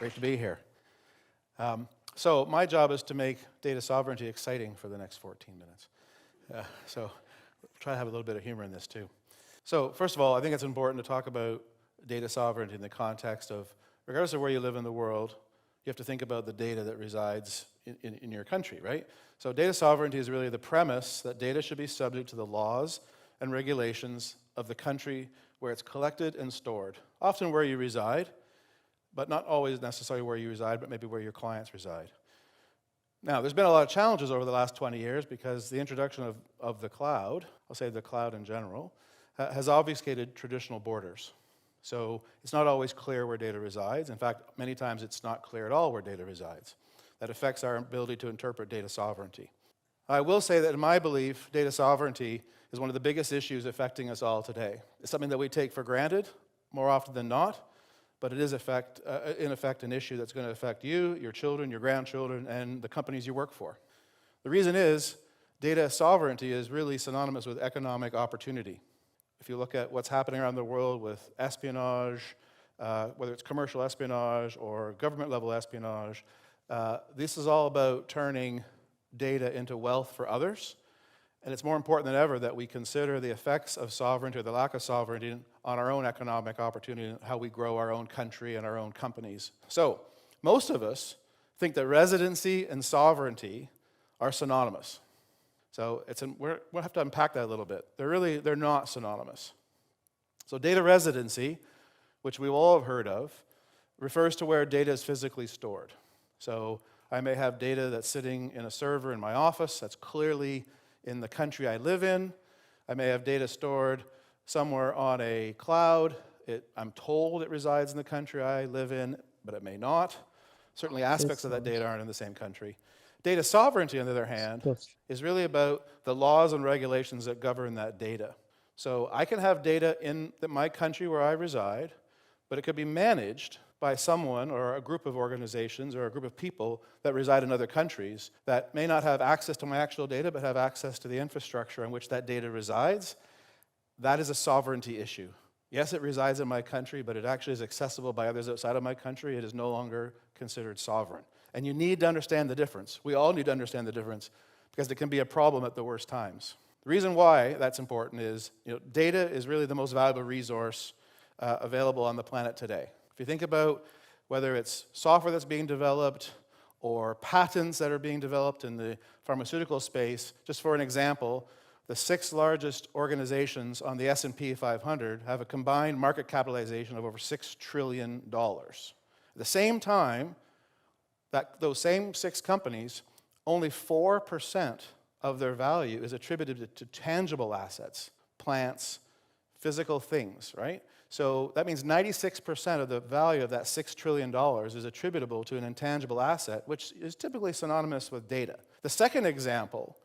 Great to be here. So my job is to make data sovereignty exciting for the next 14 minutes. So try to have a little bit of humor in this too. So first of all, I think it's important to talk about data sovereignty in the context of, regardless of where you live in the world, you have to think about the data that resides in your country, right? So data sovereignty is really the premise that data should be subject to the laws and regulations of the country where it's collected and stored, often where you reside, but not always necessarily where you reside, but maybe where your clients reside. Now, there's been a lot of challenges over the last 20 years because the introduction of the cloud, I'll say the cloud in general, has obfuscated traditional borders. So it's not always clear where data resides. In fact, many times it's not clear at all where data resides. That affects our ability to interpret data sovereignty. I will say that in my belief, data sovereignty is one of the biggest issues affecting us all today. It's something that we take for granted more often than not, but it is in effect an issue that's going to affect you, your children, your grandchildren, and the companies you work for. The reason is data sovereignty is really synonymous with economic opportunity. If you look at what's happening around the world with espionage, whether it's commercial espionage or government-level espionage, this is all about turning data into wealth for others. And it's more important than ever that we consider the effects of sovereignty or the lack of sovereignty on our own economic opportunity and how we grow our own country and our own companies. So, most of us think that residency and sovereignty are synonymous. So we'll have to unpack that a little bit. They're not synonymous. So data residency, which we all have heard of, refers to where data is physically stored. So I may have data that's sitting in a server in my office that's clearly in the country I live in. I may have data stored somewhere on a cloud. I'm told it resides in the country I live in, but it may not. Certainly aspects of that data aren't in the same country. Data sovereignty, on the other hand, is really about the laws and regulations that govern that data. So I can have data in my country where I reside, but it could be managed by someone or a group of organizations or a group of people that reside in other countries that may not have access to my actual data, but have access to the infrastructure in which that data resides. That is a sovereignty issue. Yes, it resides in my country, but it actually is accessible by others outside of my country. It is no longer considered sovereign. And you need to understand the difference. We all need to understand the difference because it can be a problem at the worst times. The reason why that's important is, data is really the most valuable resource available on the planet today. If you think about whether it's software that's being developed or patents that are being developed in the pharmaceutical space, just for an example, the 6 largest organizations on the S&P 500 have a combined market capitalization of over $6 trillion. At the same time, those same 6 companies, only 4% of their value is attributed to tangible assets, plants, physical things, right? So that means 96% of the value of that $6 trillion is attributable to an intangible asset, which is typically synonymous with data. The second example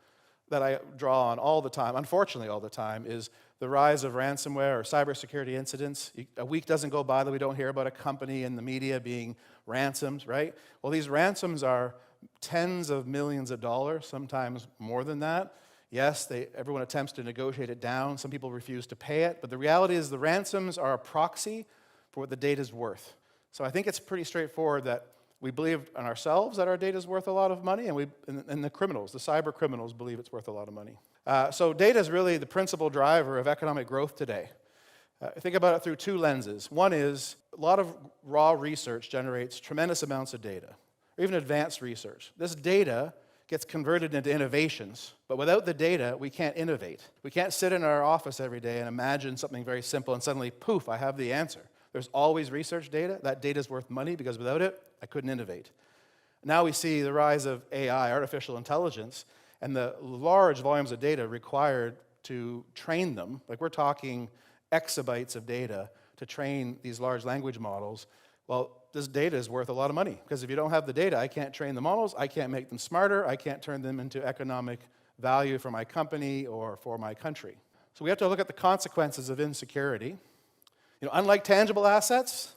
that I draw on all the time, unfortunately all the time, is the rise of ransomware or cybersecurity incidents. A week doesn't go by that we don't hear about a company in the media being ransomed, right? Well, these ransoms are tens of millions of dollars, sometimes more than that. Yes, everyone attempts to negotiate it down. Some people refuse to pay it. But the reality is the ransoms are a proxy for what the data is worth. So I think it's pretty straightforward that we believe in ourselves that our data is worth a lot of money, and the criminals, the cyber criminals, believe it's worth a lot of money. So data is really the principal driver of economic growth today. Think about it through 2 lenses. One is a lot of raw research generates tremendous amounts of data, or even advanced research. This data gets converted into innovations, but without the data, we can't innovate. We can't sit in our office every day and imagine something very simple and suddenly, poof, I have the answer. There's always research data. That data is worth money because without it, I couldn't innovate. Now we see the rise of AI, artificial intelligence, and the large volumes of data required to train them. Like we're talking exabytes of data to train these large language models. Well, this data is worth a lot of money because if you don't have the data, I can't train the models, I can't make them smarter, I can't turn them into economic value for my company or for my country. So we have to look at the consequences of insecurity. Unlike tangible assets,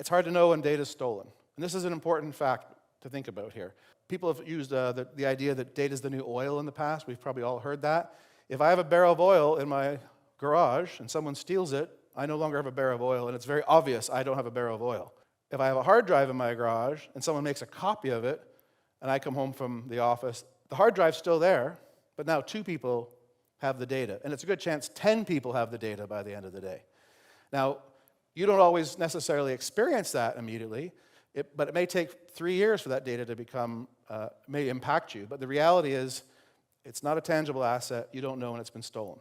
it's hard to know when data is stolen. And this is an important fact to think about here. People have used the idea that data is the new oil in the past. We've probably all heard that. If I have a barrel of oil in my garage and someone steals it, I no longer have a barrel of oil, and it's very obvious I don't have a barrel of oil. if I have a hard drive in my garage and someone makes a copy of it and I come home from the office, the hard drive's still there, but now 2 people have the data. And it's a good chance 10 people have the data by the end of the day. Now, you don't always necessarily experience that immediately, but it may take 3 years for that data to become, may impact you. But the reality is, it's not a tangible asset. You don't know when it's been stolen.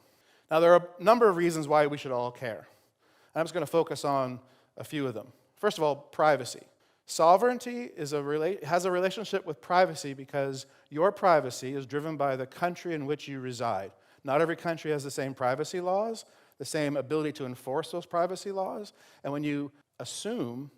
Now, there are a number of reasons why we should all care. I'm just going to focus on a few of them. First of all, privacy. Sovereignty has a relationship with privacy because your privacy is driven by the country in which you reside. Not every country has the same privacy laws, the same ability to enforce those privacy laws. And when you assume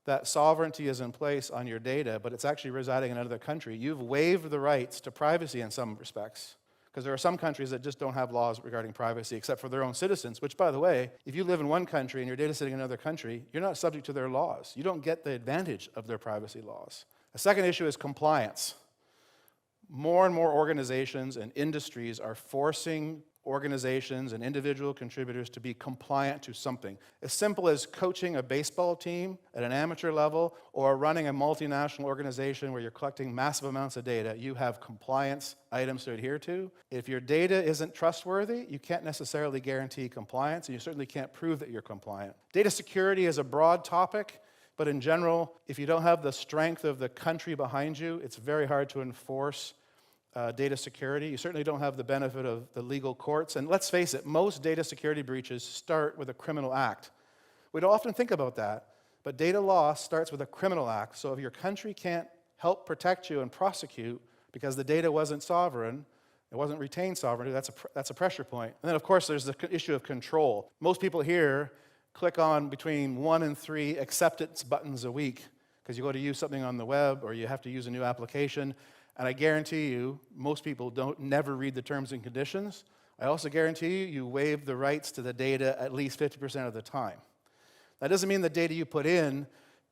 that sovereignty is in place on your data, but it's actually residing in another country, you've waived the rights to privacy in some respects. Because there are some countries that just don't have laws regarding privacy except for their own citizens, which, by the way, if you live in one country and your data is sitting in another country, you're not subject to their laws. You don't get the advantage of their privacy laws. A second issue is compliance. More and more organizations and industries are forcing organizations and individual contributors to be compliant to something. As simple as coaching a baseball team at an amateur level or running a multinational organization where you're collecting massive amounts of data, you have compliance items to adhere to. If your data isn't trustworthy, you can't necessarily guarantee compliance, and you certainly can't prove that you're compliant. Data security is a broad topic, but in general, if you don't have the strength of the country behind you, it's very hard to enforce data security. You certainly don't have the benefit of the legal courts. And let's face it, most data security breaches start with a criminal act. We don't often think about that, but data loss starts with a criminal act. So if your country can't help protect you and prosecute because the data wasn't sovereign, it wasn't retained sovereignty, that's a pressure point. And then, of course, there's the issue of control. Most people here click on between 1 and 3 acceptance buttons a week because you go to use something on the web or you have to use a new application. And I guarantee you, most people never read the terms and conditions. I also guarantee you waive the rights to the data at least 50% of the time. That doesn't mean the data you put in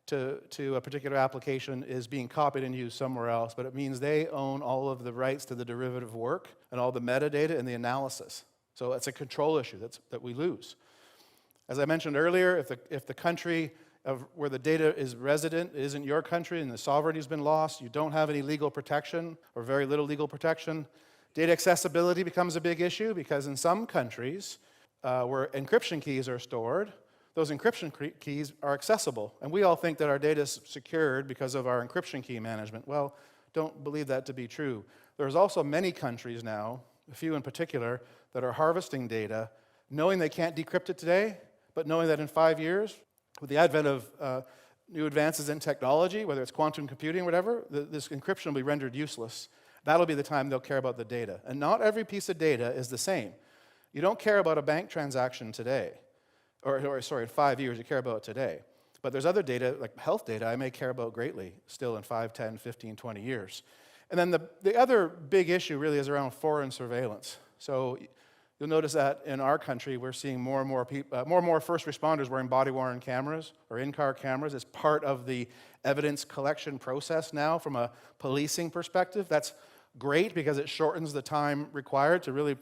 to a particular application is being copied and used somewhere else, but it means they own all of the rights to the derivative work and all the metadata and the analysis. So it's a control issue that we lose. As I mentioned earlier, if the country of where the data is resident isn't your country and the sovereignty has been lost, you don't have any legal protection or very little legal protection. Data accessibility becomes a big issue because in some countries where encryption keys are stored, those encryption keys are accessible. And we all think that our data is secured because of our encryption key management. Well, don't believe that to be true. There's also many countries now, a few in particular, that are harvesting data, knowing they can't decrypt it today, but knowing that in 5 years, with the advent of new advances in technology, whether it's quantum computing or whatever, this encryption will be rendered useless. That'll be the time they'll care about the data. And not every piece of data is the same. You don't care about a bank transaction today, or sorry, in 5 years, you care about it today. But there's other data, like health data, I may care about greatly still in 5, 10, 15, 20 years. And then the other big issue really is around foreign surveillance. So you'll notice that in our country, we're seeing more and more first responders wearing body-worn cameras or in-car cameras as part of the evidence collection process now from a policing perspective. That's great because it shortens the time required to really,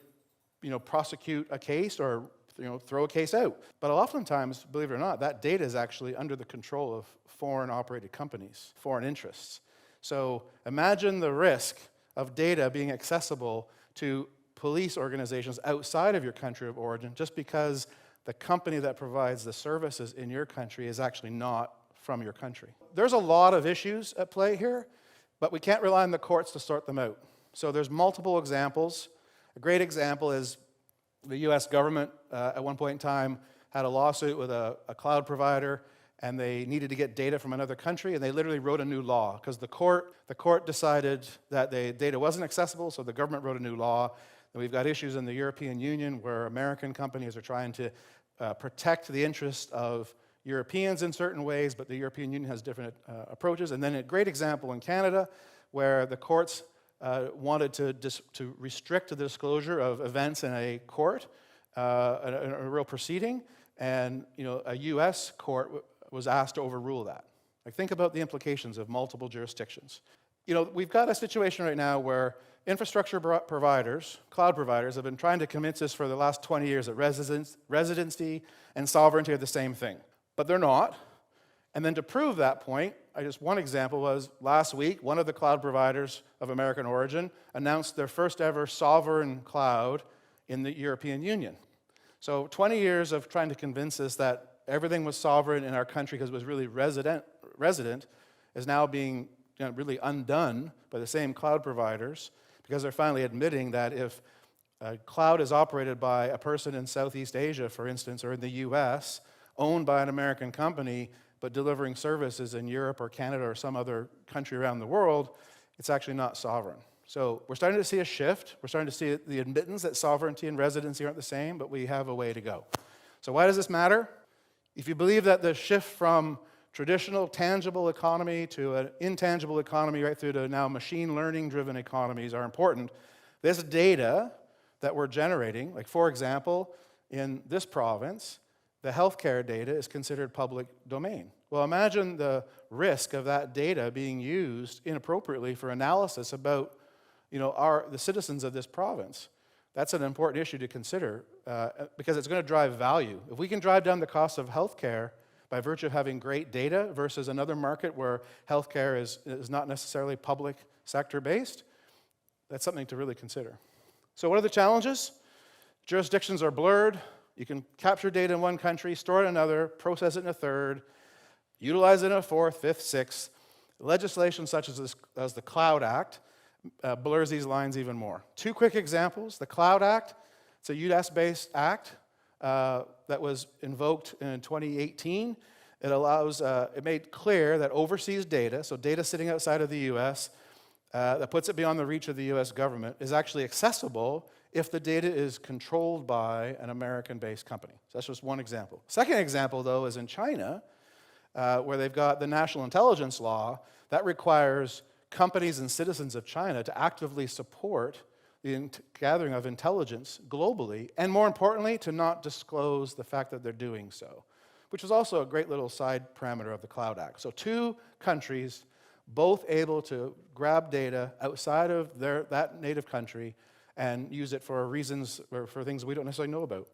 prosecute a case or, throw a case out. But oftentimes, believe it or not, that data is actually under the control of foreign-operated companies, foreign interests. So imagine the risk of data being accessible to police organizations outside of your country of origin just because the company that provides the services in your country is actually not from your country. There's a lot of issues at play here, but we can't rely on the courts to sort them out. So there's multiple examples. A great example is the US government at one point in time had a lawsuit with a cloud provider, and they needed to get data from another country, and they literally wrote a new law because the court decided that the data wasn't accessible, so the government wrote a new law. And we've got issues in the European Union where American companies are trying to protect the interests of Europeans in certain ways, but the European Union has different approaches. And then a great example in Canada where the courts wanted to restrict the disclosure of events in a court, a real proceeding, and a U.S. court was asked to overrule that. Like, think about the implications of multiple jurisdictions. We've got a situation right now where infrastructure providers, cloud providers, have been trying to convince us for the last 20 years that residency and sovereignty are the same thing. But they're not. And then to prove that point, one example was last week, one of the cloud providers of American origin announced their first ever sovereign cloud in the European Union. So 20 years of trying to convince us that everything was sovereign in our country because it was really resident is now being really undone by the same cloud providers because they're finally admitting that if a cloud is operated by a person in Southeast Asia, for instance, or in the US, owned by an American company, but delivering services in Europe or Canada or some other country around the world, it's actually not sovereign. So we're starting to see a shift. We're starting to see the admittance that sovereignty and residency aren't the same, but we have a way to go. So why does this matter? If you believe that the shift from traditional tangible economy to an intangible economy right through to now machine learning-driven economies are important, this data that we're generating, like for example, in this province, the healthcare data is considered public domain. Well, imagine the risk of that data being used inappropriately for analysis about the citizens of this province. That's an important issue to consider because it's going to drive value. If we can drive down the cost of healthcare by virtue of having great data versus another market where healthcare is not necessarily public sector based, that's something to really consider. So what are the challenges? Jurisdictions are blurred. You can capture data in one country, store it in another, process it in a third, utilize it in a fourth, fifth, sixth. Legislation such as the Cloud Act blurs these lines even more. Two quick examples. The Cloud Act, it's a US-based act that was invoked in 2018. It made clear that overseas data, so data sitting outside of the US, that puts it beyond the reach of the US government, is actually accessible if the data is controlled by an American-based company. So that's just one example. Second example, though, is in China, where they've got the national intelligence law that requires companies and citizens of China to actively support the gathering of intelligence globally, and more importantly, to not disclose the fact that they're doing so, which is also a great little side parameter of the Cloud Act. So two countries, both able to grab data outside of that native country and use it for reasons or for things we don't necessarily know about.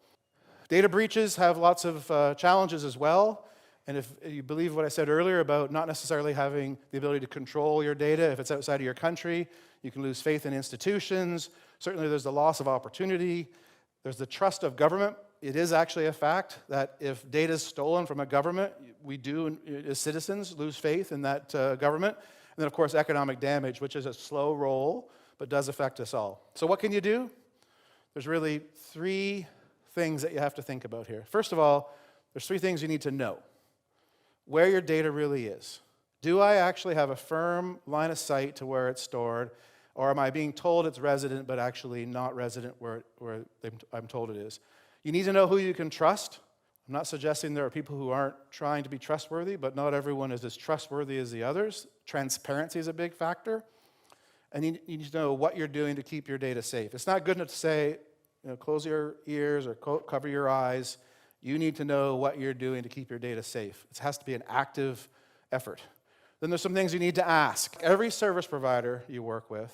Data breaches have lots of challenges as well. And if you believe what I said earlier about not necessarily having the ability to control your data if it's outside of your country, you can lose faith in institutions. Certainly there's the loss of opportunity. There's the trust of government. It is actually a fact that if data is stolen from a government, we do, as citizens, lose faith in that government. And then, of course, economic damage, which is a slow roll, but does affect us all. So what can you do? There's really three things that you have to think about here. First of all, there's three things you need to know. Where your data really is. Do I actually have a firm line of sight to where it's stored, or am I being told it's resident but actually not resident where I'm told it is? You need to know who you can trust. I'm not suggesting there are people who aren't trying to be trustworthy, but not everyone is as trustworthy as the others. Transparency is a big factor. And you need to know what you're doing to keep your data safe. It's not good enough to say, close your ears or cover your eyes. You need to know what you're doing to keep your data safe. It has to be an active effort. Then there's some things you need to ask. Every service provider you work with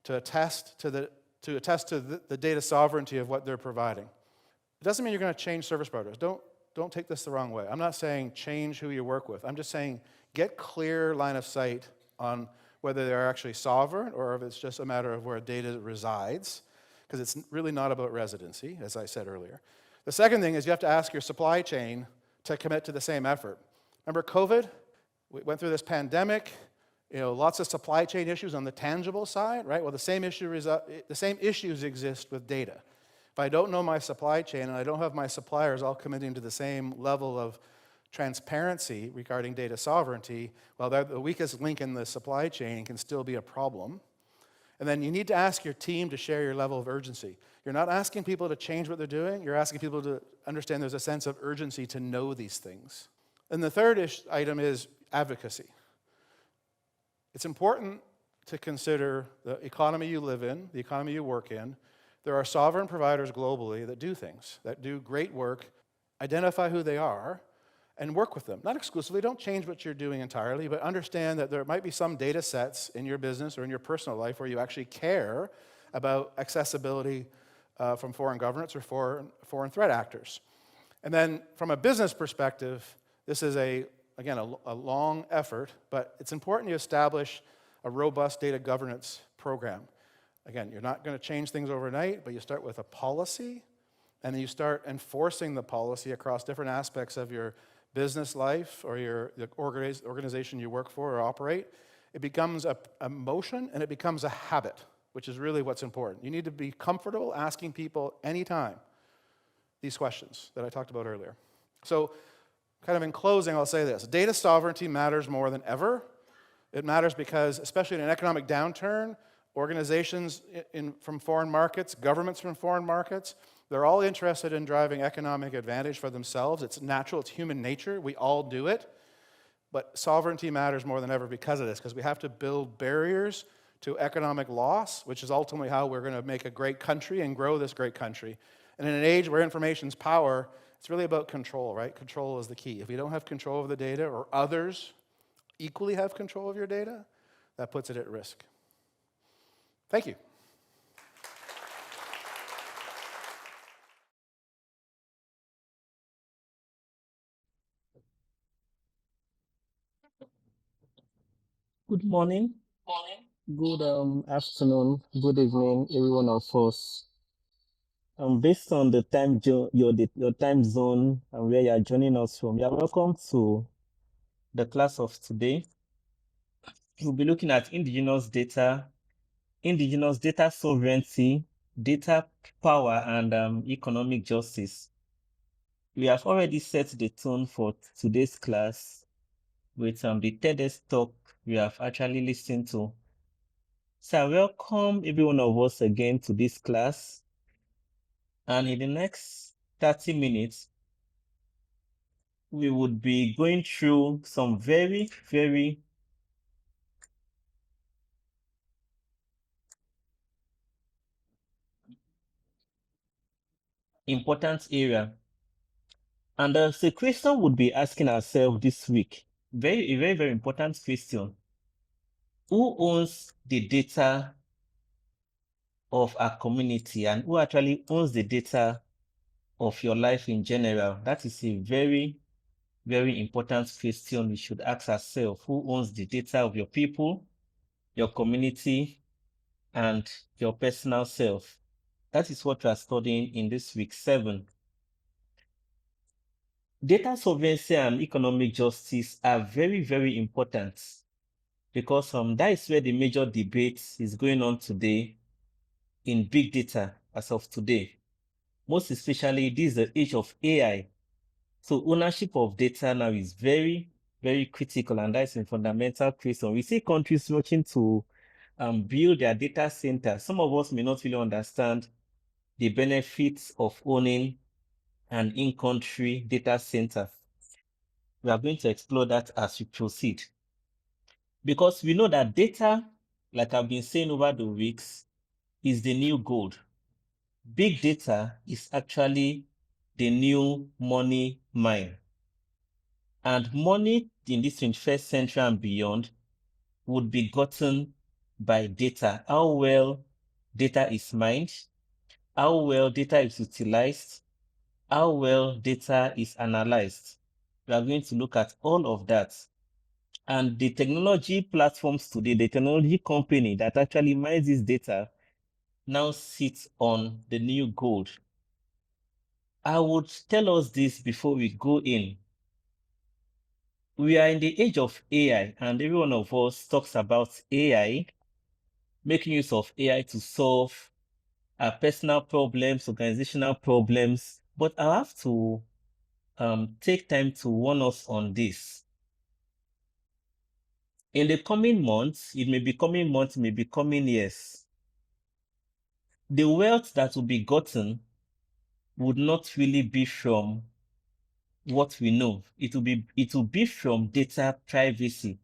to attest to the data sovereignty of what they're providing. It doesn't mean you're going to change service providers. Don't take this the wrong way. I'm not saying change who you work with. I'm just saying get clear line of sight on whether they're actually sovereign or if it's just a matter of where data resides, because it's really not about residency, as I said earlier. The second thing is you have to ask your supply chain to commit to the same effort. Remember COVID? We went through this pandemic, lots of supply chain issues on the tangible side, right? Well, the same issues exist with data. If I don't know my supply chain and I don't have my suppliers all committing to the same level of transparency regarding data sovereignty, well, the weakest link in the supply chain can still be a problem. And then you need to ask your team to share your level of urgency. You're not asking people to change what they're doing. You're asking people to understand there's a sense of urgency to know these things. And the third item is advocacy. It's important to consider the economy you live in, the economy you work in. There are sovereign providers globally that do things, that do great work, identify who they are, and work with them. Not exclusively, don't change what you're doing entirely, but understand that there might be some data sets in your business or in your personal life where you actually care about accessibility from foreign governments or foreign threat actors. And then from a business perspective, this is a again, a long effort, but it's important you establish a robust data governance program. Again, you're not going to change things overnight, but you start with a policy, and then you start enforcing the policy across different aspects of your business life or the organization you work for or operate. It becomes a motion, and it becomes a habit, which is really what's important. You need to be comfortable asking people anytime these questions that I talked about earlier. So, kind of in closing, I'll say this. Data sovereignty matters more than ever. It matters because, especially in an economic downturn, organizations from foreign markets, governments from foreign markets, they're all interested in driving economic advantage for themselves. It's natural, it's human nature. We all do it. But sovereignty matters more than ever because of this, because we have to build barriers to economic loss, which is ultimately how we're going to make a great country and grow this great country. And in an age where information's power, it's really about control, right? Control is the key. If you don't have control of the data, or others equally have control of your data, that puts it at risk. Thank you. Good morning, good afternoon, good evening, every one of us. Based on the your time zone and where you are joining us from, you are welcome to the class of today. We'll be looking at indigenous data sovereignty, data power, and economic justice. We have already set the tone for today's class with the TEDx talk we have actually listened to. So I welcome every one of us again to this class. And in the next 30 minutes, we would be going through some very, very important area. And the question would be asking ourselves this week, a very, very important question. Who owns the data of our community, and who actually owns the data of your life in general? That is a very, very important question we should ask ourselves. Who owns the data of your people, your community, and your personal self? That is what we are studying in this week 7. Data sovereignty and economic justice are very, very important because that is where the major debate is going on today in big data as of today. Most especially, this is the age of AI. So ownership of data now is very, very critical, and that's a fundamental question. We see countries working to build their data centers. Some of us may not really understand the benefits of owning an in-country data center. We are going to explore that as we proceed. Because we know that data, like I've been saying over the weeks, is the new gold. Big data is actually the new money mine. And money in this 21st century and beyond would be gotten by data. How well data is mined, how well data is utilized, how well data is analyzed. We are going to look at all of that. And the technology platforms today, the technology company that actually mines this data now sits on the new gold. I would tell us this before we go in. We are in the age of AI, and every one of us talks about AI, making use of AI to solve our personal problems, organizational problems. But I have to take time to warn us on this. In the coming months, it may be coming months, it may be coming years, the wealth that will be gotten would not really be from what we know. It will be from data privacy.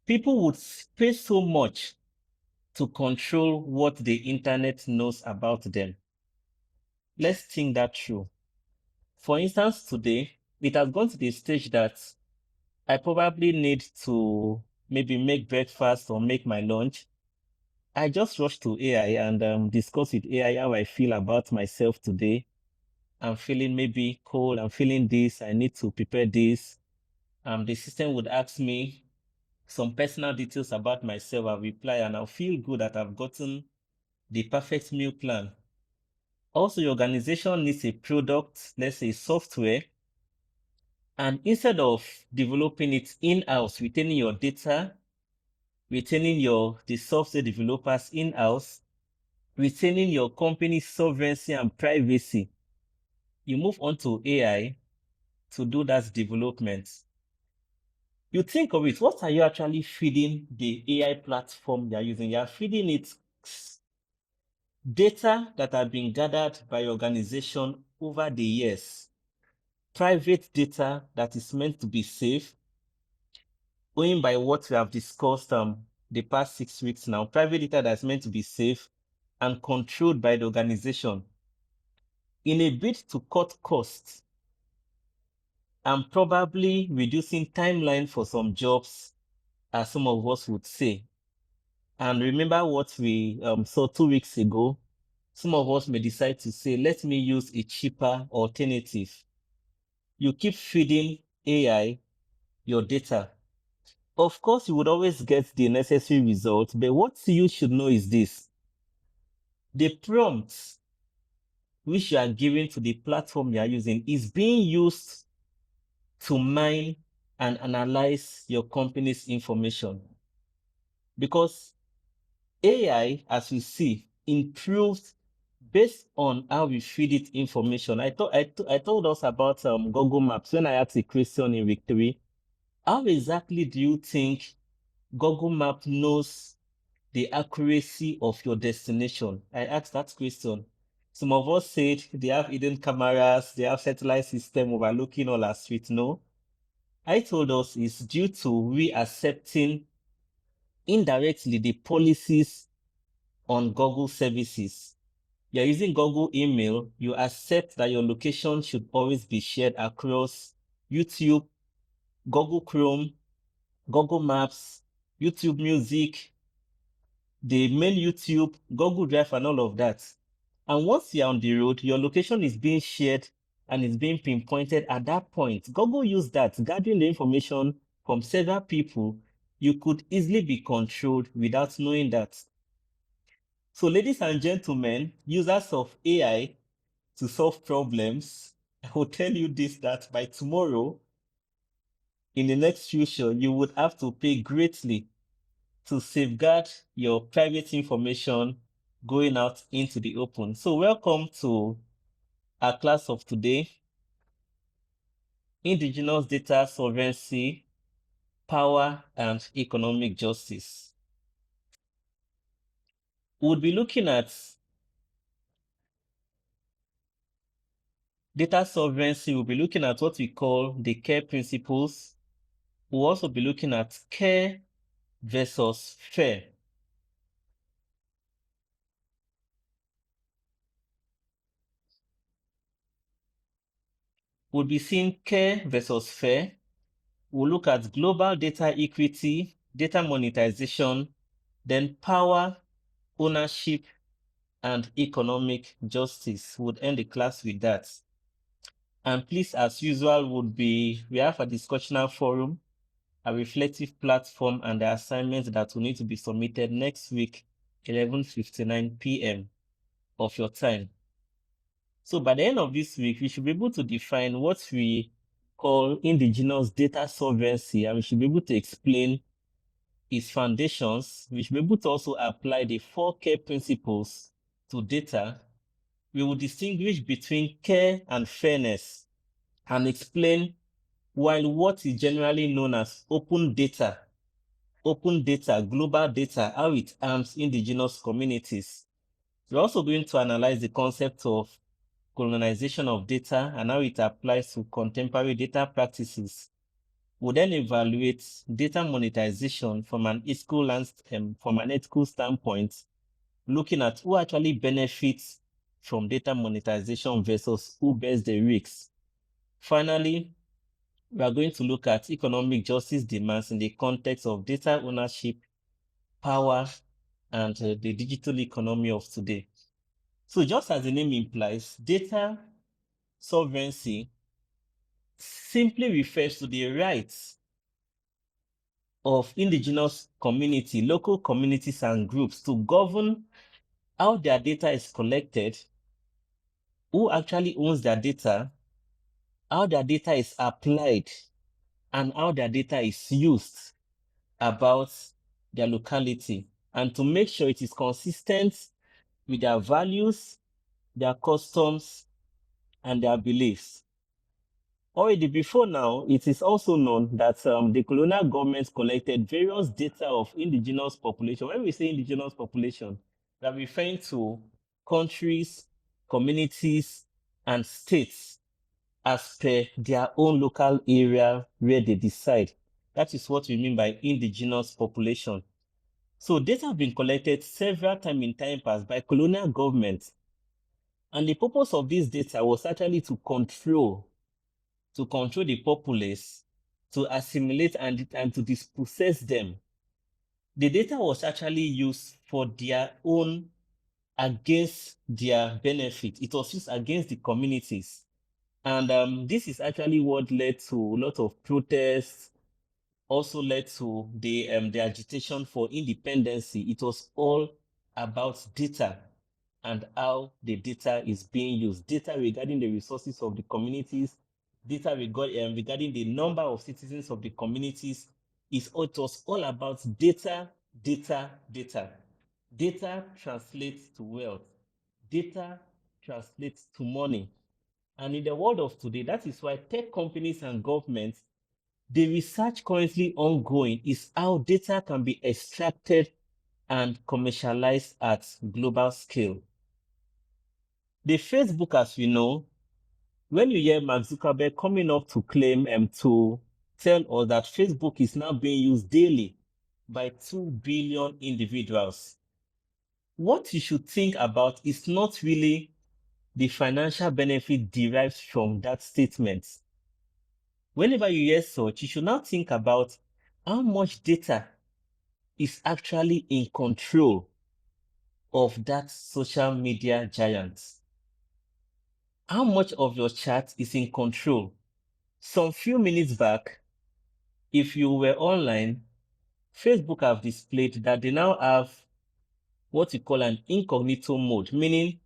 People would pay so much to control what the internet knows about them. Let's think that through. For instance, today, it has gone to the stage that I probably need to maybe make breakfast or make my lunch. I just rush to AI and discuss with AI how I feel about myself today. I'm feeling maybe cold, I'm feeling this, I need to prepare this. the system would ask me some personal details about myself. I'll reply and I'll feel good that I've gotten the perfect meal plan. Also, your organization needs a product, let's say software, and instead of developing it in-house, retaining your data, retaining the software developers in-house, retaining your company's sovereignty and privacy, you move on to AI to do that development. You think of it, what are you actually feeding the AI platform you're using? You're feeding it data that have been gathered by your organization over the years. Private data that is meant to be safe, going by what we have discussed the past 6 weeks now. Private data that's meant to be safe and controlled by the organization in a bid to cut costs and probably reducing timeline for some jobs, as some of us would say. And remember what we saw 2 weeks ago. Some of us may decide to say, let me use a cheaper alternative. You keep feeding AI your data. Of course, you would always get the necessary result, but what you should know is this. The prompts which you are giving to the platform you are using is being used to mine and analyze your company's information. Because AI, as we see, improves based on how we feed it information. I told us about Google Maps when I asked a question in week 3. How exactly do you think Google Map knows the accuracy of your destination? I asked that question. Some of us said they have hidden cameras, they have satellite system overlooking all our streets. No. I told us it's due to we accepting indirectly the policies on Google services. You're using Google email, you accept that your location should always be shared across YouTube, Google Chrome, Google Maps, YouTube Music, the main YouTube, Google Drive, and all of that. And once you're on the road, your location is being shared and is being pinpointed at that point. Google used that, gathering the information from several people. You could easily be controlled without knowing that. So, ladies and gentlemen, users of AI to solve problems, I will tell you this, that by tomorrow, in the next future, you would have to pay greatly to safeguard your private information going out into the open. So welcome to our class of today, Indigenous Data Sovereignty, Power and Economic Justice. We'll be looking at data sovereignty. We'll be looking at what we call the care principles. We'll also be looking at care versus fair. We'll be seeing care versus fair. We'll look at global data equity, data monetization, then power, ownership, and economic justice. We'll end the class with that. And please, as usual, we have a discussional forum, a reflective platform, and the assignments that will need to be submitted next week, 11:59 p.m. of your time. So by the end of this week, we should be able to define what we call indigenous data sovereignty, and we should be able to explain its foundations. We should be able to also apply the 4 care principles to data. We will distinguish between care and fairness and explain why what is generally known as open data, global data, how it harms indigenous communities. We're also going to analyze the concept of colonization of data and how it applies to contemporary data practices. We'll then evaluate data monetization from an ethical standpoint, looking at who actually benefits from data monetization versus who bears the risks. Finally, we are going to look at economic justice demands in the context of data ownership, power, and the digital economy of today. So just as the name implies, data sovereignty simply refers to the rights of indigenous community, local communities and groups to govern how their data is collected, who actually owns their data, how their data is applied, and how their data is used about their locality, and to make sure it is consistent with their values, their customs, and their beliefs. Already before now, it is also known that the colonial governments collected various data of indigenous population. When we say indigenous population, we are referring to countries, communities, and states as per their own local area where they decide. That is what we mean by indigenous population. So data have been collected several times in time past by colonial governments. And the purpose of this data was actually to control the populace, to assimilate and to dispossess them. The data was actually used for their own, against their benefit. It was used against the communities. And this is actually what led to a lot of protests, also led to the agitation for independence. It was all about data and how the data is being used. Data regarding the resources of the communities, data regarding the number of citizens of the communities. It was all about data, data, data. Data translates to wealth. Data translates to money. And in the world of today, that is why tech companies and governments, the research currently ongoing is how data can be extracted and commercialized at global scale. The Facebook, as we know, when you hear Mark Zuckerberg coming up to claim to tell us that Facebook is now being used daily by 2 billion individuals, what you should think about is not really the financial benefit derived from that statement. Whenever you hear such, you should now think about how much data is actually in control of that social media giant. How much of your chat is in control? Some few minutes back, if you were online, Facebook have displayed that they now have what you call an incognito mode, meaning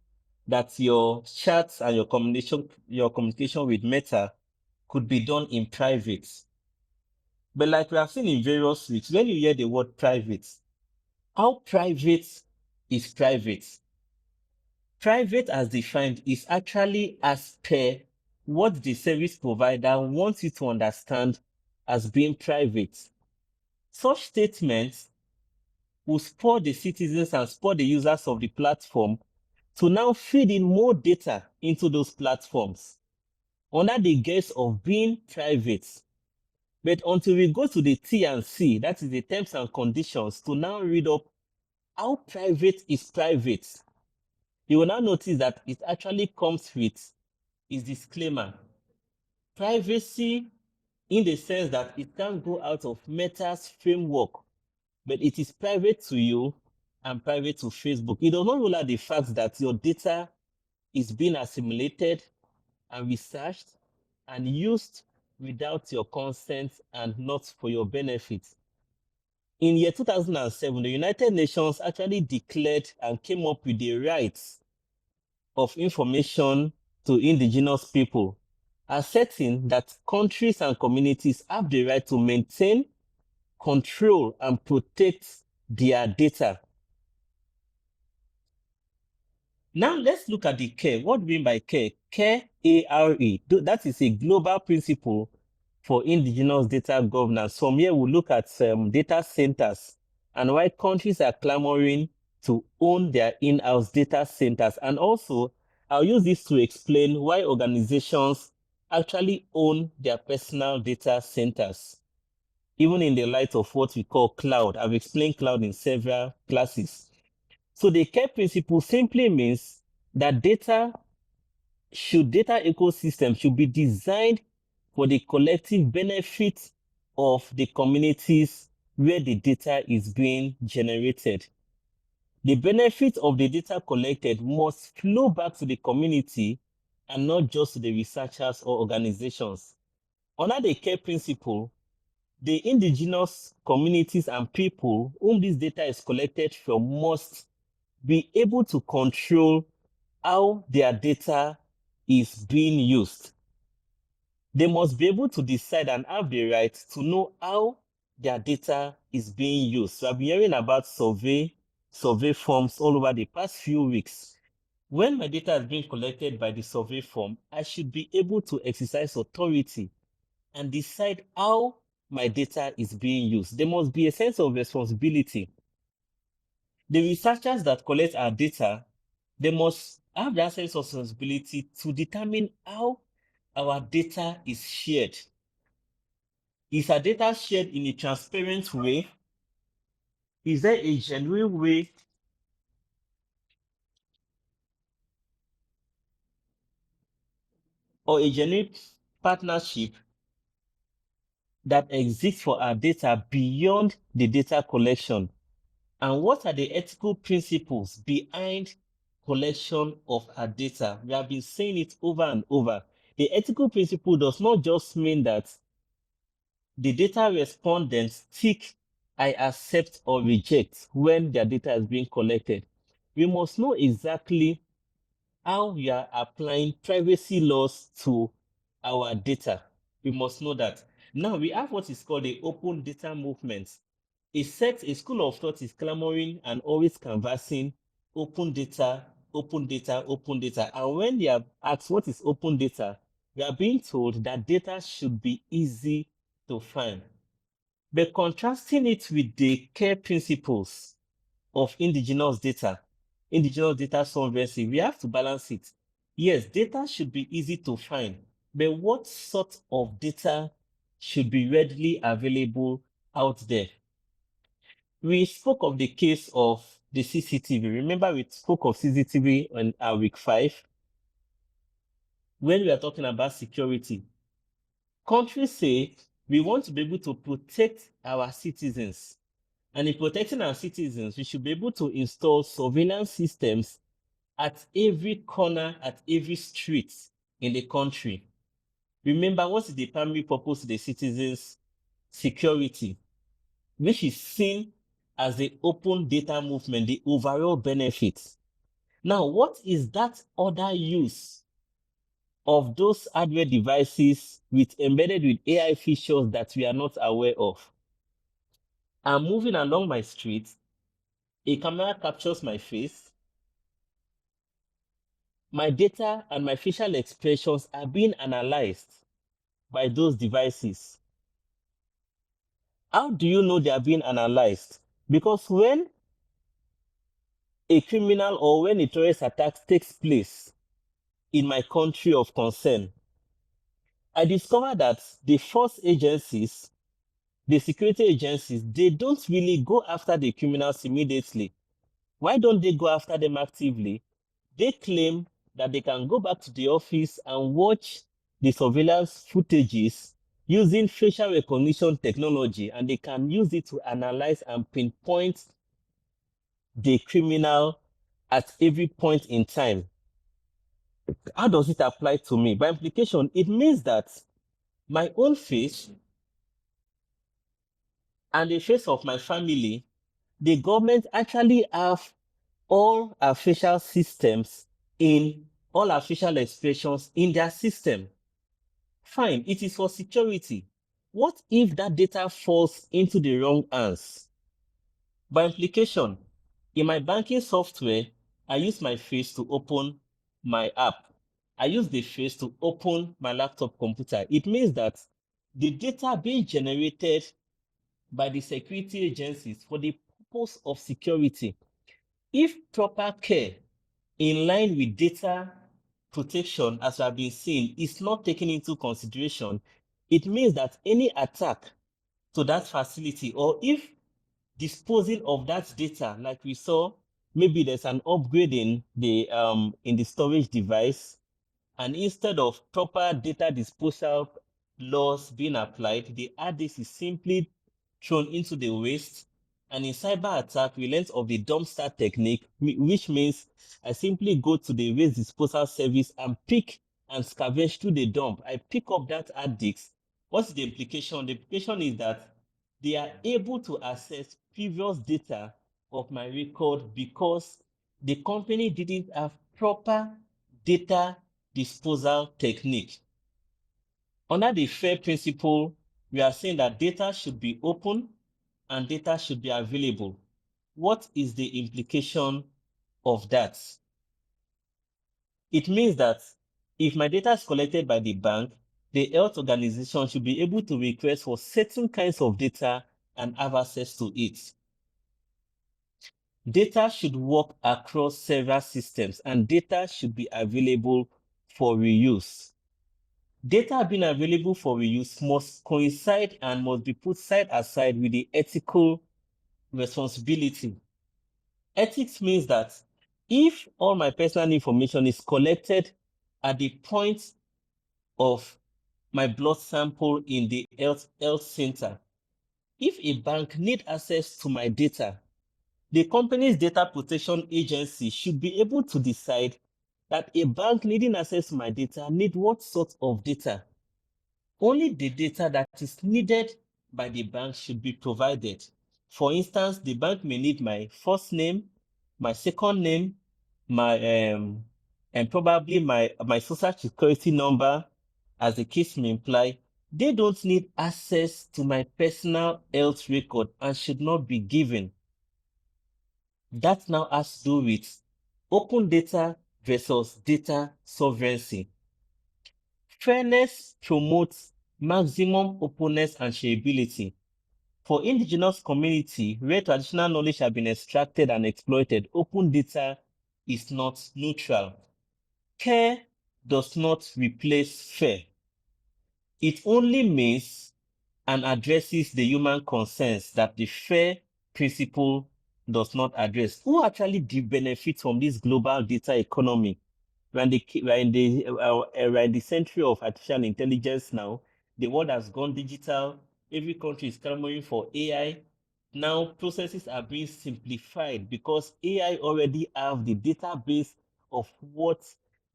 that your chats and your communication with Meta could be done in private. But like we have seen in various weeks, when you hear the word private, how private is private? Private, as defined, is actually as per what the service provider wants you to understand as being private. Such statements will spur the citizens and spur the users of the platform to now feed in more data into those platforms under the guise of being private. But until we go to the T and C, that is the terms and conditions, to now read up how private is private, you will now notice that it actually comes with its disclaimer. Privacy, in the sense that it can't go out of Meta's framework, but it is private to you and private to Facebook. It does not rule out the fact that your data is being assimilated and researched and used without your consent and not for your benefit. In year 2007, the United Nations actually declared and came up with the rights of information to indigenous people, asserting that countries and communities have the right to maintain, control, and protect their data. Now let's look at the CARE. What do we mean by CARE? CARE, A-R-E. That is a global principle for indigenous data governance. From here, we'll look at data centers and why countries are clamoring to own their in-house data centers. And also, I'll use this to explain why organizations actually own their personal data centers, even in the light of what we call cloud. I've explained cloud in several classes. So the CARE principle simply means that data ecosystem should be designed for the collective benefit of the communities where the data is being generated. The benefit of the data collected must flow back to the community and not just to the researchers or organizations. Under the care principle, the indigenous communities and people whom this data is collected from must be able to control how their data is being used. They must be able to decide and have the right to know how their data is being used. So I've been hearing about survey forms all over the past few weeks. When my data is being collected by the survey form, I should be able to exercise authority and decide how my data is being used. There must be a sense of responsibility. The researchers that collect our data, they must have that sense of responsibility to determine how our data is shared. Is our data shared in a transparent way? Is there a genuine way or a genuine partnership that exists for our data beyond the data collection? And what are the ethical principles behind collection of our data? We have been saying it over and over. The ethical principle does not just mean that the data respondents tick I accept or reject when their data is being collected. We must know exactly how we are applying privacy laws to our data. We must know that. Now we have what is called the open data movement. A school of thought is clamoring and always canvassing open data, open data, open data. And when they are asked what is open data, we are being told that data should be easy to find. But contrasting it with the care principles of indigenous data sovereignty, we have to balance it. Yes, data should be easy to find, but what sort of data should be readily available out there? We spoke of the case of the CCTV. Remember, we spoke of CCTV on our week 5 when we are talking about security. Countries say we want to be able to protect our citizens. And in protecting our citizens, we should be able to install surveillance systems at every corner, at every street in the country. Remember, what is the primary purpose of the citizens? Security, which is seen as the open data movement, the overall benefits. Now, what is that other use of those hardware devices embedded with AI features that we are not aware of? I'm moving along my street, a camera captures my face, my data and my facial expressions are being analyzed by those devices. How do you know they are being analyzed? Because when a criminal or when a terrorist attack takes place in my country of concern, I discover that the force agencies, the security agencies, they don't really go after the criminals immediately. Why don't they go after them actively? They claim that they can go back to the office and watch the surveillance footages using facial recognition technology, and they can use it to analyze and pinpoint the criminal at every point in time. How does it apply to me? By implication, it means that my own face and the face of my family, the government actually have all our facial systems in all our facial expressions in their system. Fine, it is for security. What if that data falls into the wrong hands? By implication, in my banking software, I use my face to open my app. I use the face to open my laptop computer. It means that the data being generated by the security agencies for the purpose of security, if proper care in line with data protection, as we have been seeing, is not taken into consideration, it means that any attack to that facility, or if disposing of that data, like we saw, maybe there's an upgrade in the storage device, and instead of proper data disposal laws being applied, the hard disk is simply thrown into the waste. And in cyber attack, we learned of the dumpster technique, which means I simply go to the waste disposal service and pick and scavenge through the dump. I pick up that hard disk, What's the implication? The implication is that they are able to access previous data of my record because the company didn't have proper data disposal technique. Under the FAIR principle, we are saying that data should be open and data should be available. What is the implication of that? It means that if my data is collected by the bank, the health organization should be able to request for certain kinds of data and have access to it. Data should work across several systems and data should be available for reuse. Data being available for reuse must coincide and must be put side aside with the ethical responsibility. Ethics means that if all my personal information is collected at the point of my blood sample in the health center, if a bank need access to my data, the company's data protection agency should be able to decide that a bank needing access to my data need what sort of data. Only the data that is needed by the bank should be provided. For instance, the bank may need my first name, my second name, my and probably my social security number, as the case may imply. They don't need access to my personal health record and should not be given. That now has to do with open data versus data sovereignty. Fairness promotes maximum openness and shareability. For indigenous community where traditional knowledge have been extracted and exploited, open data is not neutral. Care does not replace fair. It only means and addresses the human concerns that the fair principle does not address. Who actually benefits from this global data economy? We're in the century of artificial intelligence now. The world has gone digital. Every country is clamoring for AI. Now processes are being simplified because AI already have the database of what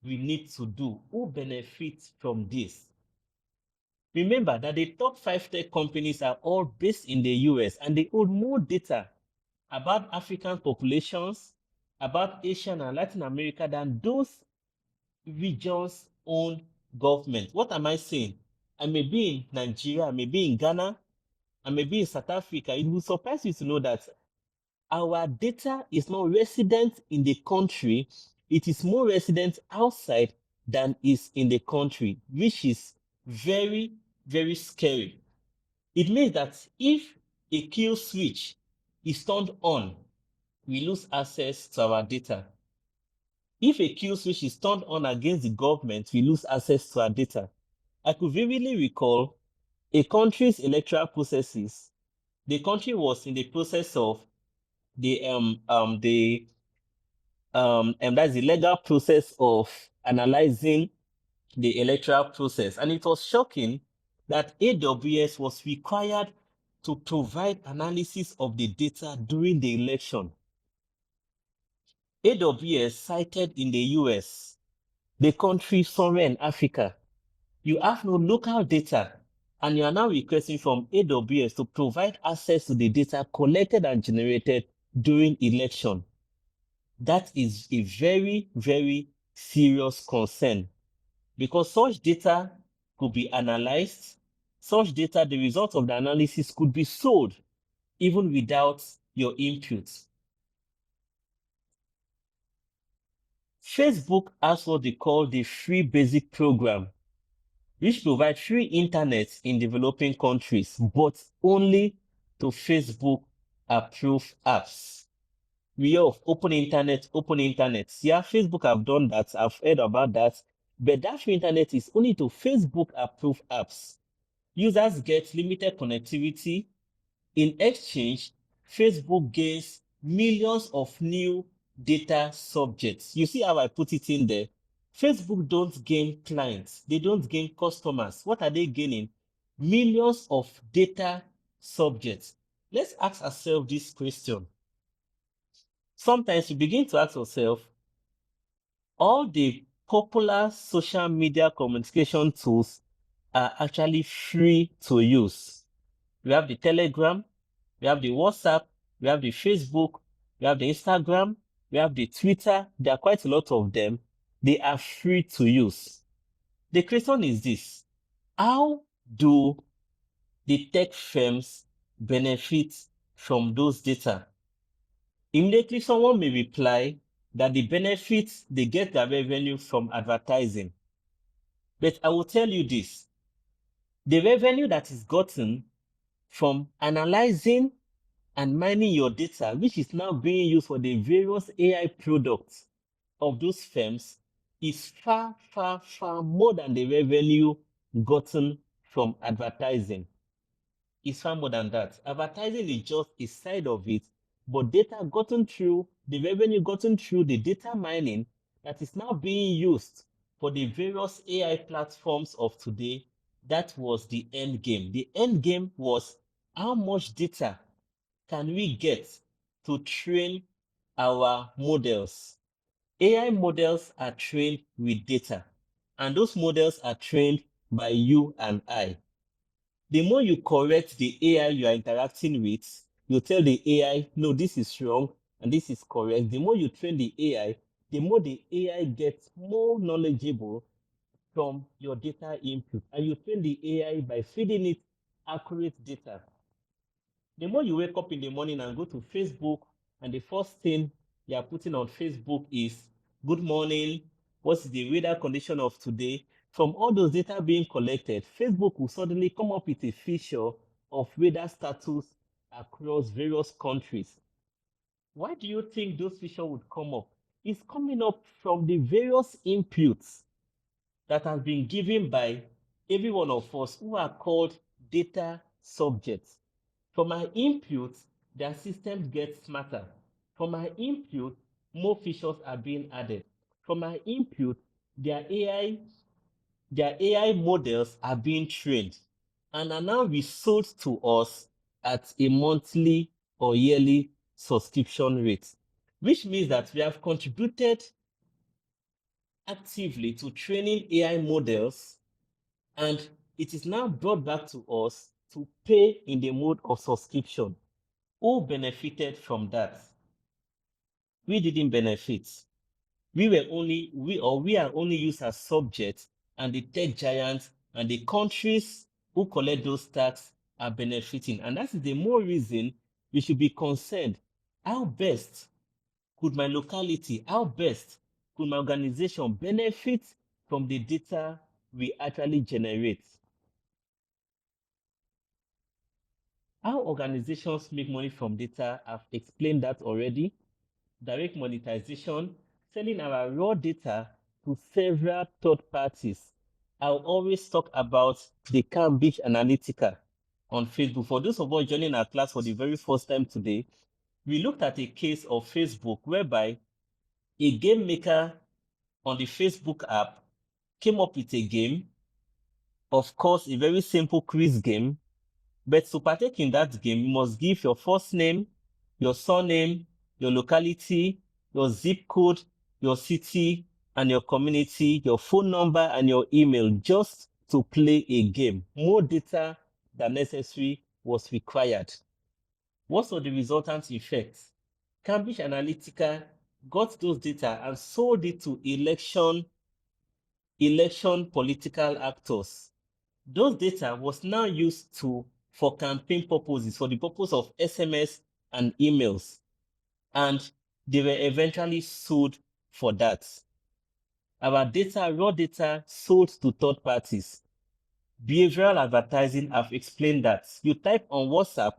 we need to do. Who benefits from this? Remember that the top 5 tech companies are all based in the US and they hold more data about African populations, about Asian and Latin America than those regions' own government. What am I saying? I may be in Nigeria, I may be in Ghana, I may be in South Africa. It will surprise you to know that our data is not resident in the country, it is more resident outside than is in the country, which is very, very scary. It means that if a kill switch is turned on, we lose access to our data. If a kill switch is turned on against the government, we lose access to our data. I could vividly recall a country's electoral processes. The country was in the process of that's the legal process of analyzing the electoral process. And it was shocking that AWS was required to provide analysis of the data during the election. AWS cited in the US, the country somewhere in Africa. You have no local data, and you are now requesting from AWS to provide access to the data collected and generated during election. That is a very, very serious concern because such data could be analyzed. Such data, the result of the analysis could be sold even without your input. Facebook has what they call the Free Basic Program, which provides free internet in developing countries, but only to Facebook approved apps. We have open internet, open internet. Yeah, Facebook have done that. I've heard about that. But that free internet is only to Facebook approved apps. Users get limited connectivity. In exchange, Facebook gains millions of new data subjects. You see how I put it in there? Facebook don't gain clients. They don't gain customers. What are they gaining? Millions of data subjects. Let's ask ourselves this question. Sometimes you begin to ask yourself, all the popular social media communication tools are actually free to use. We have the Telegram, we have the WhatsApp, we have the Facebook, we have the Instagram, we have the Twitter. There are quite a lot of them. They are free to use. The question is this: how do the tech firms benefit from those data? Immediately, someone may reply that the benefits they get their revenue from advertising. But I will tell you this: the revenue that is gotten from analyzing and mining your data, which is now being used for the various AI products of those firms, is far, far, far more than the revenue gotten from advertising. It's far more than that. Advertising is just a side of it, but data gotten through, the revenue gotten through the data mining that is now being used for the various AI platforms of today, that was the end game. The end game was how much data can we get to train our models. AI models are trained with data, and those models are trained by you and I. The more you correct the AI you are interacting with, you tell the AI, no, this is wrong and this is correct. The more you train the AI, the more the AI gets more knowledgeable from your data input. And you train the AI by feeding it accurate data. The more you wake up in the morning and go to Facebook, and the first thing you are putting on Facebook is, good morning, what's the weather condition of today? From all those data being collected, Facebook will suddenly come up with a feature of weather status across various countries. Why do you think those features would come up? It's coming up from the various inputs that has been given by every one of us who are called data subjects. From our input, their systems get smarter. From our input, more features are being added. From our input, their AI models are being trained and are now resold to us at a monthly or yearly subscription rate, which means that we have contributed actively to training AI models, and it is now brought back to us to pay in the mode of subscription. Who benefited from that? We didn't benefit. We are only used as subjects, and the tech giants and the countries who collect those tax are benefiting. And that is the more reason we should be concerned. How best could my locality, how best could my organization benefit from the data we actually generate? How organizations make money from data, I've explained that already. Direct monetization, selling our raw data to several third parties. I'll always talk about the Cambridge Analytica on Facebook. For those of us joining our class for the very first time today, we looked at a case of Facebook whereby a game maker on the Facebook app came up with a game, of course, a very simple quiz game. But to partake in that game, you must give your first name, your surname, your locality, your zip code, your city, and your community, your phone number, and your email just to play a game. More data than necessary was required. What were the resultant effects? Cambridge Analytica got those data and sold it to election political actors. Those data was now used for campaign purposes, for the purpose of SMS and emails, and they were eventually sold for that. Our data, raw data, sold to third parties. Behavioral advertising, I've explained that. You type on WhatsApp,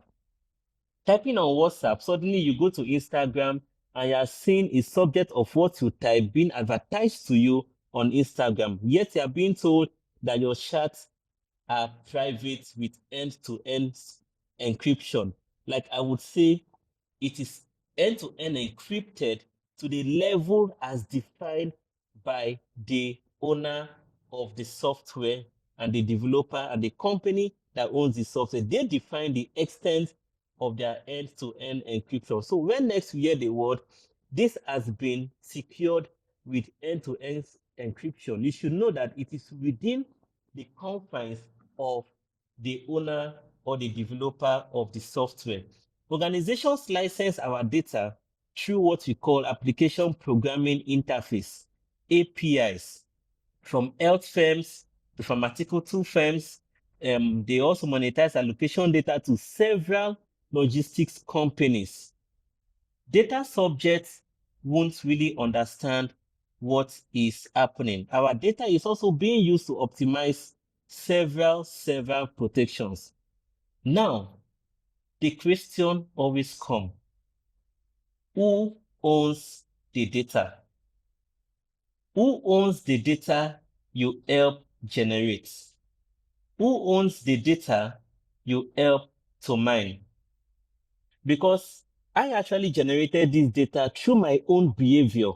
typing on WhatsApp, suddenly you go to Instagram and you are seeing a subject of what you type being advertised to you on Instagram. Yet you are being told that your chats are private with end-to-end encryption. Like I would say, it is end-to-end encrypted to the level as defined by the owner of the software and the developer and the company that owns the software. They define the extent of their end-to-end encryption. So when next we hear the word, this has been secured with end-to-end encryption, you should know that it is within the confines of the owner or the developer of the software. Organizations license our data through what we call application programming interface, APIs, from health firms to pharmaceutical firms. They also monetize allocation data to several logistics companies. Data subjects won't really understand what is happening. Our data is also being used to optimize several protections. Now, the question always comes: who owns the data? Who owns the data you help generate? Who owns the data you help to mine? Because I actually generated this data through my own behavior.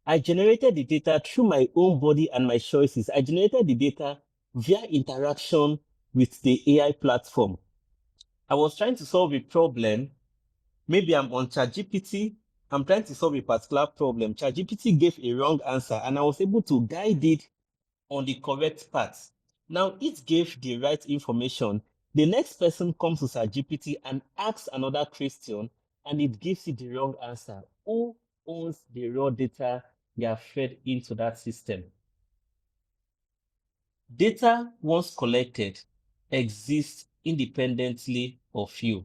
I generated the data through my own body and my choices. I generated the data via interaction with the AI platform. I was trying to solve a problem. Maybe I'm on ChatGPT. I'm trying to solve a particular problem. ChatGPT gave a wrong answer, and I was able to guide it on the correct path. Now it gave the right information. The next person comes to ChatGPT and asks another question, and it gives it the wrong answer. Who owns the raw data you have fed into that system? Data, once collected, exists independently of you.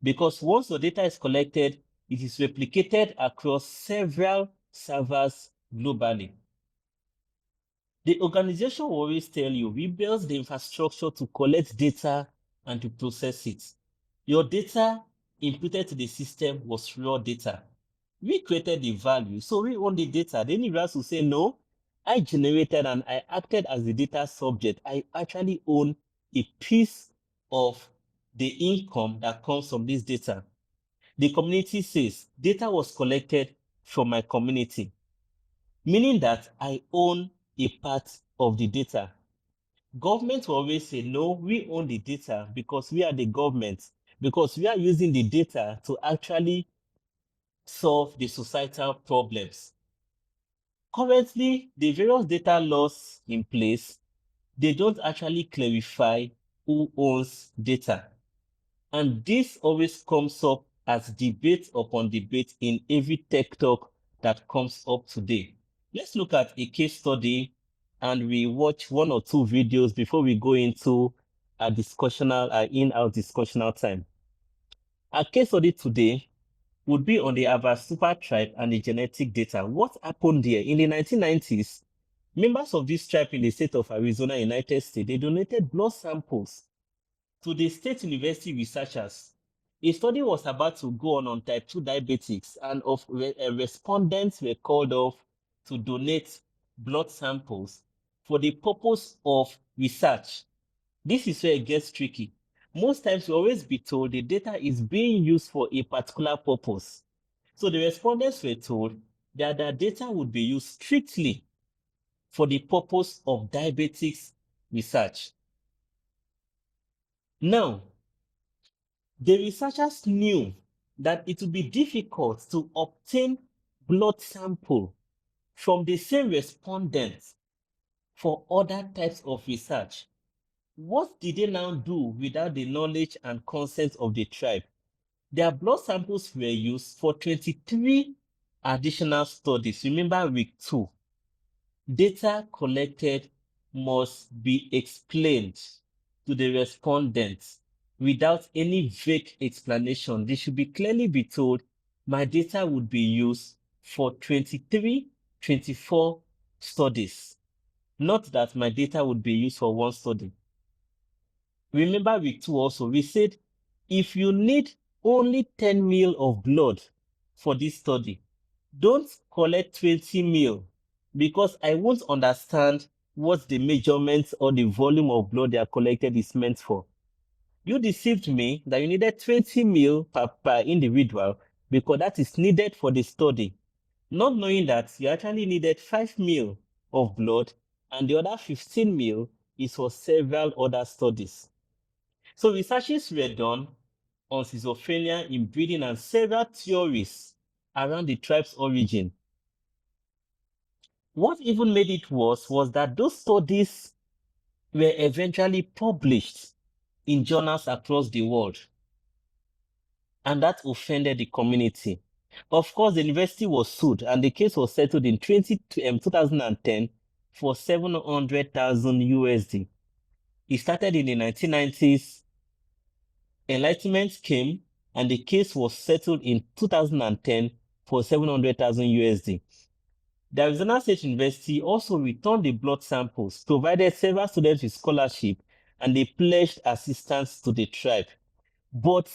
Because once your data is collected, it is replicated across several servers globally. The organization will always tell you, we built the infrastructure to collect data and to process it. Your data inputted to the system was raw data. We created the value, so we own the data. Then you have to say, no, I generated and I acted as the data subject. I actually own a piece of the income that comes from this data. The community says data was collected from my community, meaning that I own a part of the data. Government will always say, no, we own the data because we are the government, because we are using the data to actually solve the societal problems. Currently, the various data laws in place, they don't actually clarify who owns data. And this always comes up as debate upon debate in every tech talk that comes up today. Let's look at a case study and we watch one or two videos before we go into a in-house discussional time. Our case study today would be on the Ava super tribe and the genetic data. What happened there? In the 1990s, members of this tribe in the state of Arizona, United States, they donated blood samples to the state university researchers. A study was about to go on type 2 diabetics, and respondents were called off to donate blood samples for the purpose of research. This is where it gets tricky. Most times, we always be told the data is being used for a particular purpose. So the respondents were told that the data would be used strictly for the purpose of diabetics research. Now, the researchers knew that it would be difficult to obtain blood sample from the same respondents for other types of research. What did they now do without the knowledge and consent of the tribe? Their blood samples were used for 23 additional studies. Remember week 2. Data collected must be explained to the respondents without any vague explanation. They should be clearly be told, my data would be used for 23, 24 studies, not that my data would be used for one study. Remember week 2 also, we said, if you need only 10 ml of blood for this study, don't collect 20 ml because I won't understand what the measurements or the volume of blood they are collected is meant for. You deceived me that you needed 20 ml per individual because that is needed for the study, not knowing that you actually needed 5 ml of blood and the other 15 ml is for several other studies. So researches were done on schizophrenia, inbreeding, and several theories around the tribe's origin. What even made it worse was that those studies were eventually published in journals across the world. And that offended the community. Of course, the university was sued, and the case was settled in 2010 for 700,000 USD. It started in the 1990s. Enlightenment came, and the case was settled in 2010 for 700,000 USD. The Arizona State University also returned the blood samples, provided several students with scholarship, and they pledged assistance to the tribe. But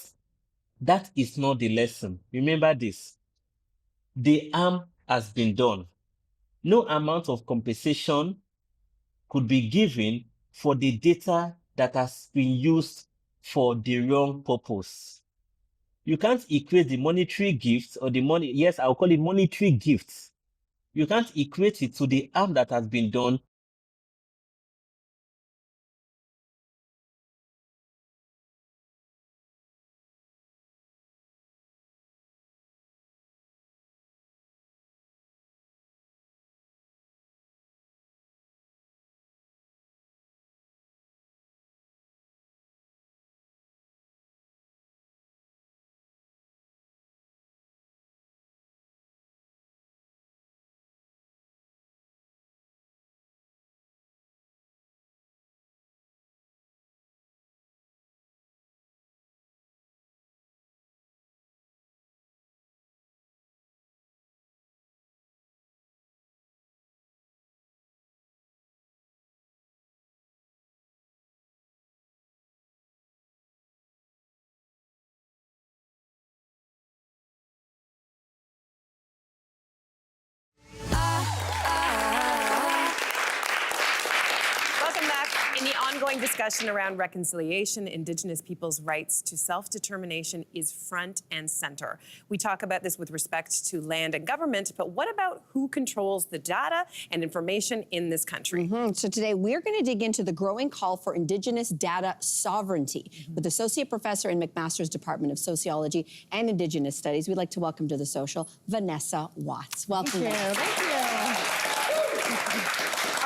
that is not the lesson. Remember this. The harm has been done. No amount of compensation could be given for the data that has been used for the wrong purpose. You can't equate the monetary gifts or the money, yes, I'll call it monetary gifts. You can't equate it to the harm that has been done. In the ongoing discussion around reconciliation, Indigenous peoples' rights to self-determination is front and center. We talk about this with respect to land and government, but what about who controls the data and information in this country? So today we're going to dig into the growing call for Indigenous data sovereignty with Associate Professor in McMaster's Department of Sociology and Indigenous Studies. We'd like to welcome to the social, Vanessa Watts. Welcome. Thank you.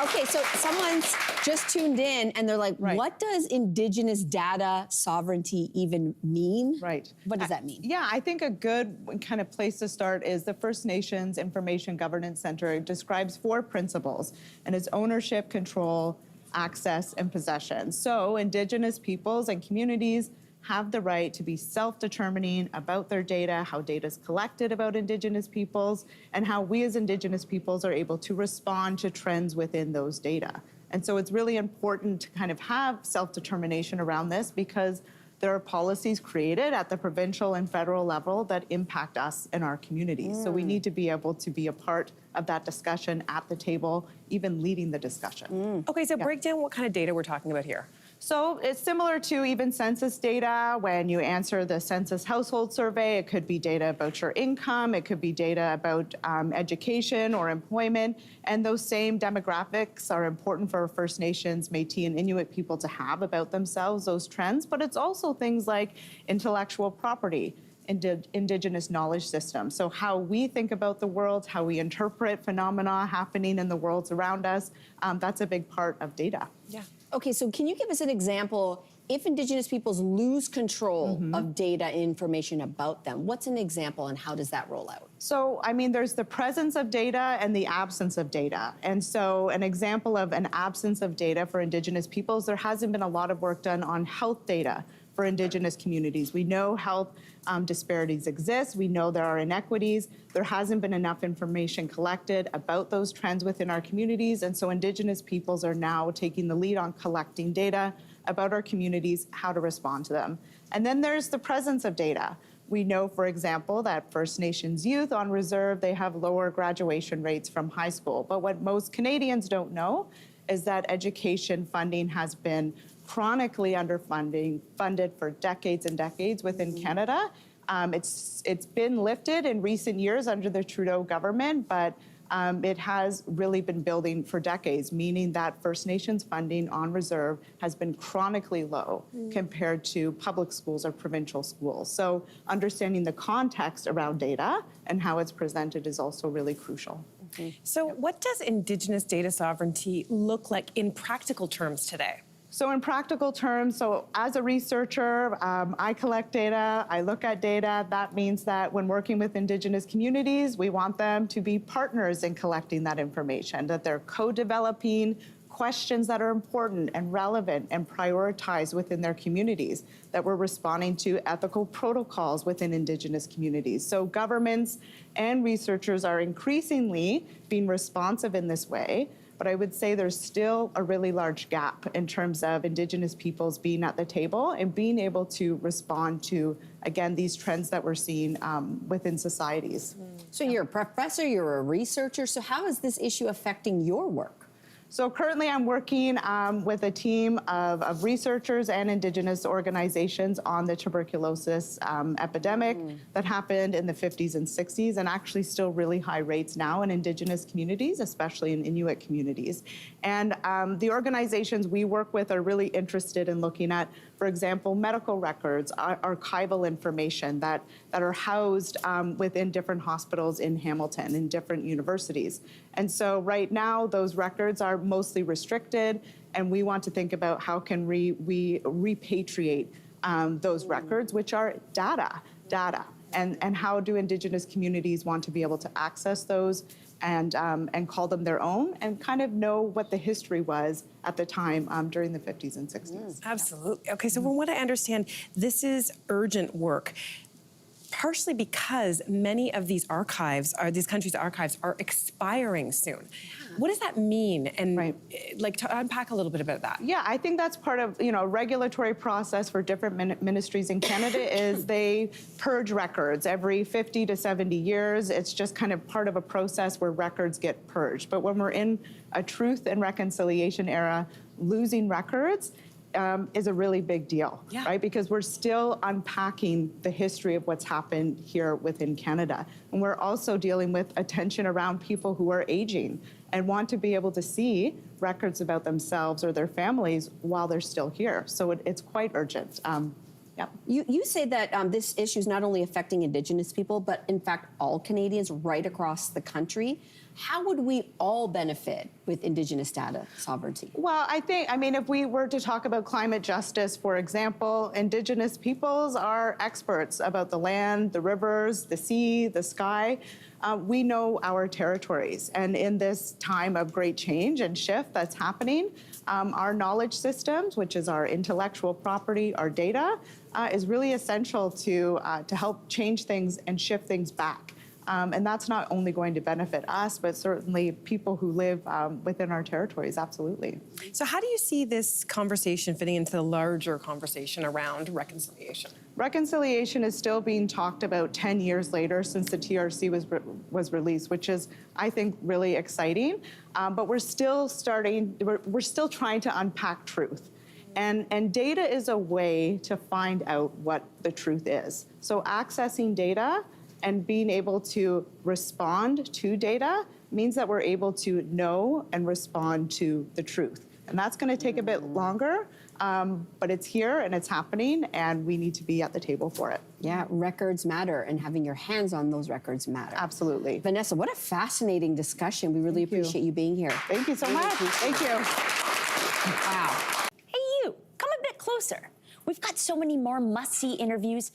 Okay, so someone's just tuned in and they're like, Right. what does Indigenous data sovereignty even mean? Right. What does that mean? Yeah, I think a good kind of place to start is the First Nations Information Governance Center. It describes 4 principles, and it's ownership, control, access, and possession. So Indigenous peoples and communities have the right to be self-determining about their data, how data is collected about Indigenous peoples, and how we as Indigenous peoples are able to respond to trends within those data. And so it's really important to kind of have self-determination around this because there are policies created at the provincial and federal level that impact us and our communities. So we need to be able to be a part of that discussion at the table, even leading the discussion. Okay, so break down what kind of data we're talking about here. So it's similar to even census data. When you answer the census household survey, it could be data about your income, it could be data about education or employment, and those same demographics are important for First Nations, Métis, and Inuit people to have about themselves, those trends, but it's also things like intellectual property, Indigenous knowledge system. So how we think about the world, how we interpret phenomena happening in the worlds around us, that's a big part of data. Yeah. Okay, so can you give us an example? If Indigenous peoples lose control of data and information about them, what's an example and how does that roll out? So, I mean, there's the presence of data and the absence of data. And so an example of an absence of data for Indigenous peoples, there hasn't been a lot of work done on health data for Indigenous communities. We know health disparities exist. We know there are inequities. There hasn't been enough information collected about those trends within our communities. And so Indigenous peoples are now taking the lead on collecting data about our communities, how to respond to them. And then there's the presence of data. We know, for example, that First Nations youth on reserve, they have lower graduation rates from high school. But what most Canadians don't know is that education funding has been chronically funded for decades and decades within Canada. It's been lifted in recent years under the Trudeau government, but it has really been building for decades, meaning that First Nations funding on reserve has been chronically low compared to public schools or provincial schools. So understanding the context around data and how it's presented is also really crucial. So what does Indigenous data sovereignty look like in practical terms today? So in practical terms, so as a researcher, I collect data, I look at data. That means that when working with Indigenous communities, we want them to be partners in collecting that information, that they're co-developing questions that are important and relevant and prioritized within their communities, that we're responding to ethical protocols within Indigenous communities. So governments and researchers are increasingly being responsive in this way. But I would say there's still a really large gap in terms of Indigenous peoples being at the table and being able to respond to, again, these trends that we're seeing within societies. So you're a professor, you're a researcher. So how is this issue affecting your work? So currently I'm working with a team of researchers and Indigenous organizations on the tuberculosis epidemic that happened in the 50s and 60s and actually still really high rates now in Indigenous communities, especially in Inuit communities. And the organizations we work with are really interested in looking at, for example, medical records, archival information that are housed within different hospitals in Hamilton, in different universities. And so right now, those records are mostly restricted, and we want to think about how can we repatriate those records, which are data, and how do Indigenous communities want to be able to access those and call them their own and kind of know what the history was at the time during the 50s and 60s. Absolutely. Okay, so from what I understand, this is urgent work, partially because many of these archives, these countries' archives, are expiring soon. What does that mean? And like to unpack a little bit about that. Yeah, I think that's part of a regulatory process for different ministries in Canada is they purge records every 50 to 70 years. It's just kind of part of a process where records get purged. But when we're in a truth and reconciliation era, losing records is a really big deal, right? Because we're still unpacking the history of what's happened here within Canada. And we're also dealing with attention around people who are aging and want to be able to see records about themselves or their families while they're still here. So it's quite urgent. You say that this issue is not only affecting Indigenous people, but in fact, all Canadians right across the country. How would we all benefit with Indigenous data sovereignty? Well, I mean, if we were to talk about climate justice, for example, Indigenous peoples are experts about the land, the rivers, the sea, the sky. We know our territories. And in this time of great change and shift that's happening, our knowledge systems, which is our intellectual property, our data, is really essential to help change things and shift things back. And that's not only going to benefit us, but certainly people who live within our territories, absolutely. So how do you see this conversation fitting into the larger conversation around reconciliation? Reconciliation is still being talked about 10 years later since the TRC was released, which is, I think, really exciting. But we're still trying to unpack truth. And data is a way to find out what the truth is. So accessing data and being able to respond to data means that we're able to know and respond to the truth. And that's going to take a bit longer, but it's here and it's happening, and we need to be at the table for it. Yeah, records matter, and having your hands on those records matter. Absolutely. Vanessa, what a fascinating discussion. We really appreciate you being here. Thank you so much. Thank you. Wow. Hey, you, come a bit closer. We've got so many more must-see interviews